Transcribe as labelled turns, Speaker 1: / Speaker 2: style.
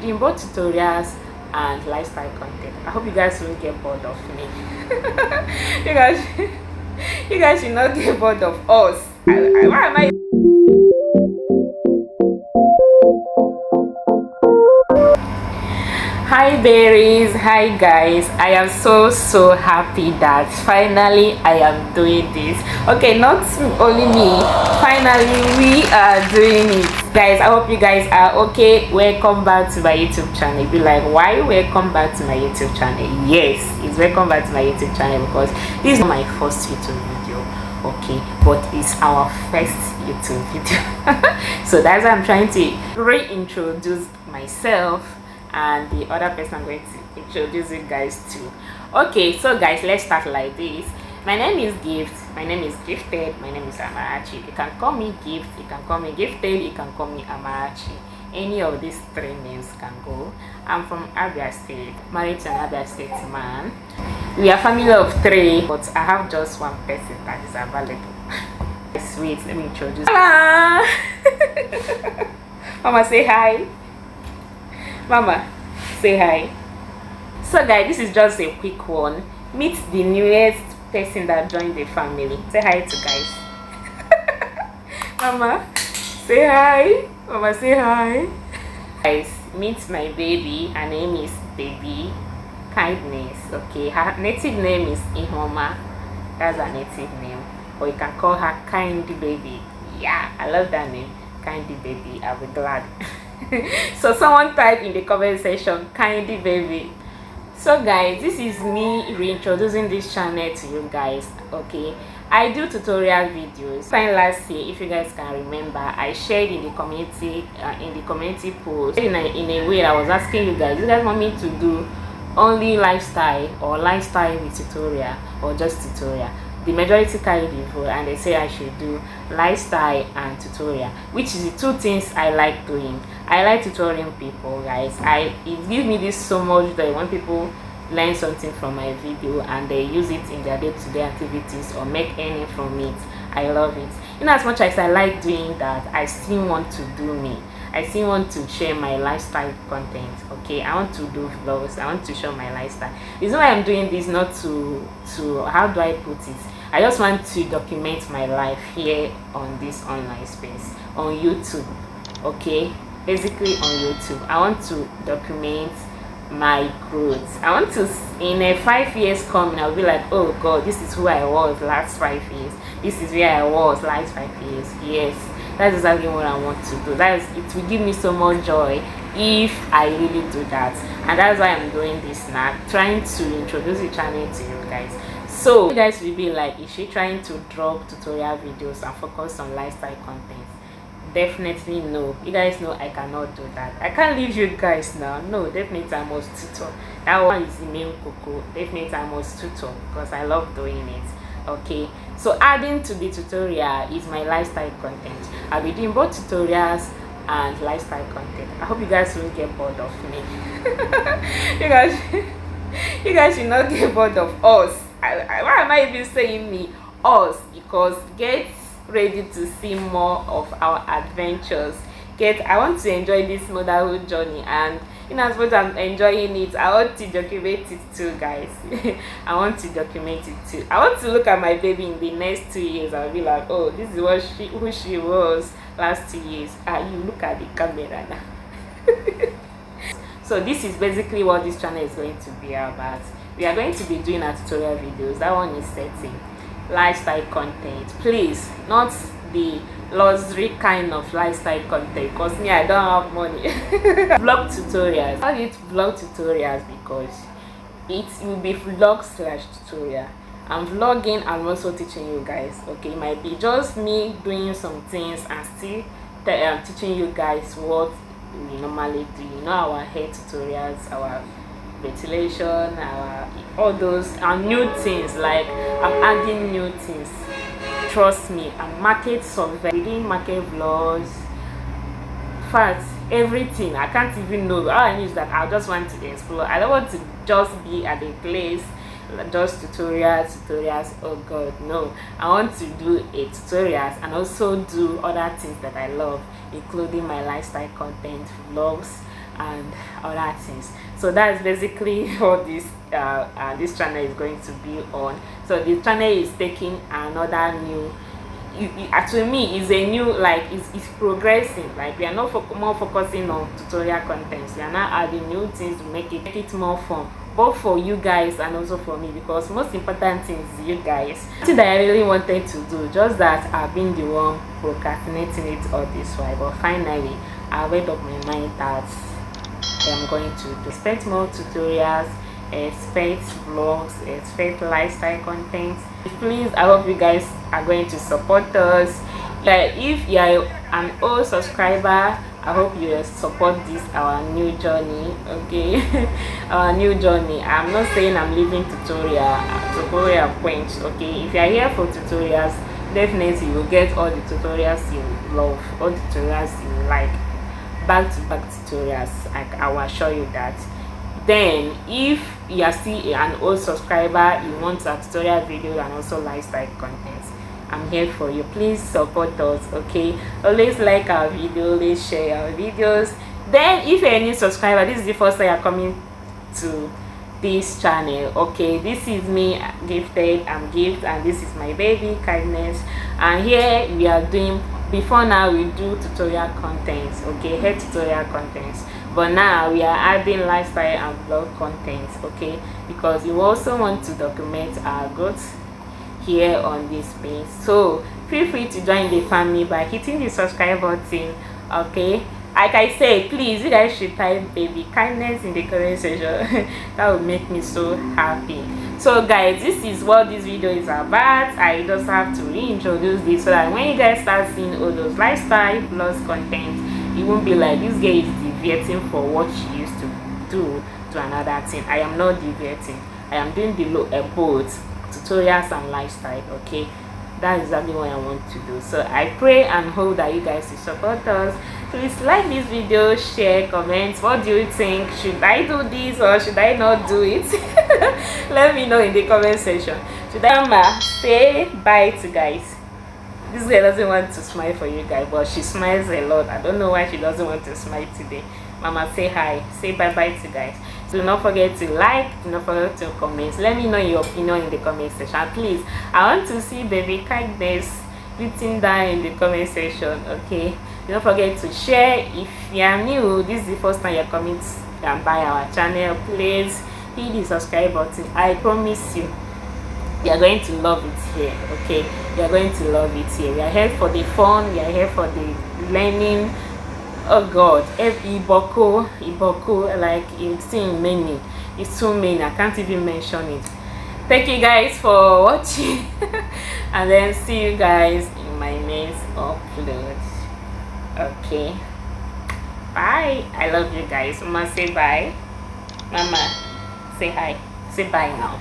Speaker 1: doing both tutorials and lifestyle content. I hope you guys won't get bored of me. you guys you guys should not get bored of us. Why am I Hi berries, hi guys. I am so happy that finally I am doing this. Okay, not only me, finally we are doing it. Guys, I hope you guys are okay. Welcome back to my YouTube channel. Be like, why welcome back to my YouTube channel? Yes, it's welcome back to my YouTube channel because this is not my first YouTube video, okay, but it's our first YouTube video. So that's why I'm trying to reintroduce myself and the other person I'm going to introduce you guys to. Okay, so guys, let's start like this. My name is Gift, my name is Gifted, my name is Amarachi. You can call me Gift, you can call me Gifted, you can call me Amarachi. Any of these three names can go. I'm from Abia State, married to an Abia State man. We are a family of 3, but I have just one person that is available. Sweet, let me introduce. Hello. Mama, say hi. Mama, say hi. So guys, this is just a quick one. Meet the newest person that joined the family. Say hi to guys. Mama, say hi. Mama, say hi. Guys, meet my baby. Her name is Baby Kindness. Okay, her native name is Ihoma. That's her native name. Or you can call her Kindy Baby. Yeah, I love that name. Kindy Baby. I'll be glad. So someone type in the comment section Kindy Baby. So guys, this is me reintroducing this channel to you guys. Okay, I do tutorial videos. Last year, if you guys can remember, I shared in the community post in a way I was asking you guys want me to do only lifestyle or lifestyle with tutorial or just tutorial. The majority carried the vote and they say I should do lifestyle and tutorial, which is the 2 things I like doing. I like tutoring people, guys. It gives me this so much joy when people learn something from my video and they use it in their day-to-day activities or make any from it. I love it. In as much as I like doing that, I still want to do me. I still want to share my lifestyle content. Okay, I want to do vlogs. I want to show my lifestyle. The reason why I'm doing this, not to how do I put it, I just want to document my life here on this online space on YouTube. Okay, basically on YouTube I want to document my growth. I want to, in a 5 years coming, I'll be like, oh god, this is who I was last 5 years, this is where I was last 5 years. Yes, that's exactly what I want to do. It will give me so much joy if I really do that, and that's why I'm doing this now, trying to introduce the channel to you guys. So you guys will be like, is she trying to drop tutorial videos and focus on lifestyle content? Definitely no. You guys know I cannot do that. I can't leave you guys now. No, definitely I must tutor. That one is the main cocoa. Definitely I must tutor because I love doing it. Okay, so adding to the tutorial is my lifestyle content. I'll be doing both tutorials and lifestyle content. I hope you guys won't get bored of me. you guys should not get bored of us. Why am I even saying me? Us, because get ready to see more of our adventures. I want to enjoy this motherhood journey, and in as much as I'm enjoying it, I want to document it too, guys. I want to document it too. I want to look at my baby in the next 2 years. I'll be like, oh, this is who she was last 2 years. You look at the camera now. So this is basically what this channel is going to be about. We are going to be doing our tutorial videos. That one is setting lifestyle content, please, not the luxury kind of lifestyle content, because me, I don't have money. Vlog tutorials. I call it vlog tutorials because it will be vlog/tutorial. I'm vlogging, I'm also teaching you guys. Okay, it might be just me doing some things and still teaching you guys what we normally do. You know, our hair tutorials, our ventilation, all those and new things. Like I'm adding new things, trust me. I'm market surveying, market vlogs, facts, everything. I can't even know. All I know is that I just want to explore. I don't want to just be at a place just tutorials. Oh god, no. I want to do a tutorials and also do other things that I love, including my lifestyle content, vlogs, and other things. So that's basically what this channel is going to be on. So the channel is taking another new, to me is a new, like it's progressing. Like we are not more focusing on tutorial contents, we are now adding new things to make it more fun, both for you guys and also for me, because most important thing is you guys. Something that I really wanted to do, just that I've been the one procrastinating it all this while, but finally I made up my mind that I'm going to expect more tutorials, expect vlogs, expect lifestyle content. Please, I hope you guys are going to support us. Like if you are an old subscriber, I hope you support this our new journey. Okay, our new journey. I'm not saying I'm leaving tutorial points. Okay, if you are here for tutorials, definitely you'll get all the tutorials you love, all the tutorials you like, back-to-back tutorials. I will assure you that. Then if you are still an old subscriber, you want a tutorial video and also lifestyle content, I'm here for you. Please support us. Okay, always like our video, always share our videos. Then if you're a new subscriber, this is the first time you're coming to this channel, okay, this is me, Gifted. I'm Gift, and this is my baby, Kindness. And here we are doing, before now we do tutorial contents, okay, hair tutorial contents, but now we are adding lifestyle and vlog contents, okay, because we also want to document our growth here on this page. So feel free to join the family by hitting the subscribe button. Okay, like I said, please, you guys should type baby Kindness in the comment section. That would make me so happy. So guys, this is what this video is about. I just have to reintroduce this so that when you guys start seeing all those lifestyle plus content, it won't be like this girl is deviating for what she used to do to another thing. I am not deviating. I am doing the both tutorials and lifestyle. Okay, that's exactly what I want to do. So I pray and hope that you guys will support us. Please like this video, share, comment. What do you think? Should I do this or should I not do it? Let me know in the comment section. Should I say bye to guys? This girl doesn't want to smile for you guys, but she smiles a lot. I don't know why she doesn't want to smile today. Mama, say hi, say bye bye to guys. Do not forget to like, do not forget to comment. Let me know your opinion in the comment section. Please, I want to see baby Kindness written down in the comment section. Okay, do not forget to share. If you are new, this is the first time you're coming by our channel, please hit the subscribe button. I promise you, you're going to love it here. Okay, you're going to love it here. We are here for the fun, we are here for the learning. Oh god, iboko, like it's in many, it's too many, I can't even mention it. Thank you guys for watching. And then see you guys in my next upload. Okay, bye. I love you guys. Mama, say bye. Mama, say hi, say bye now.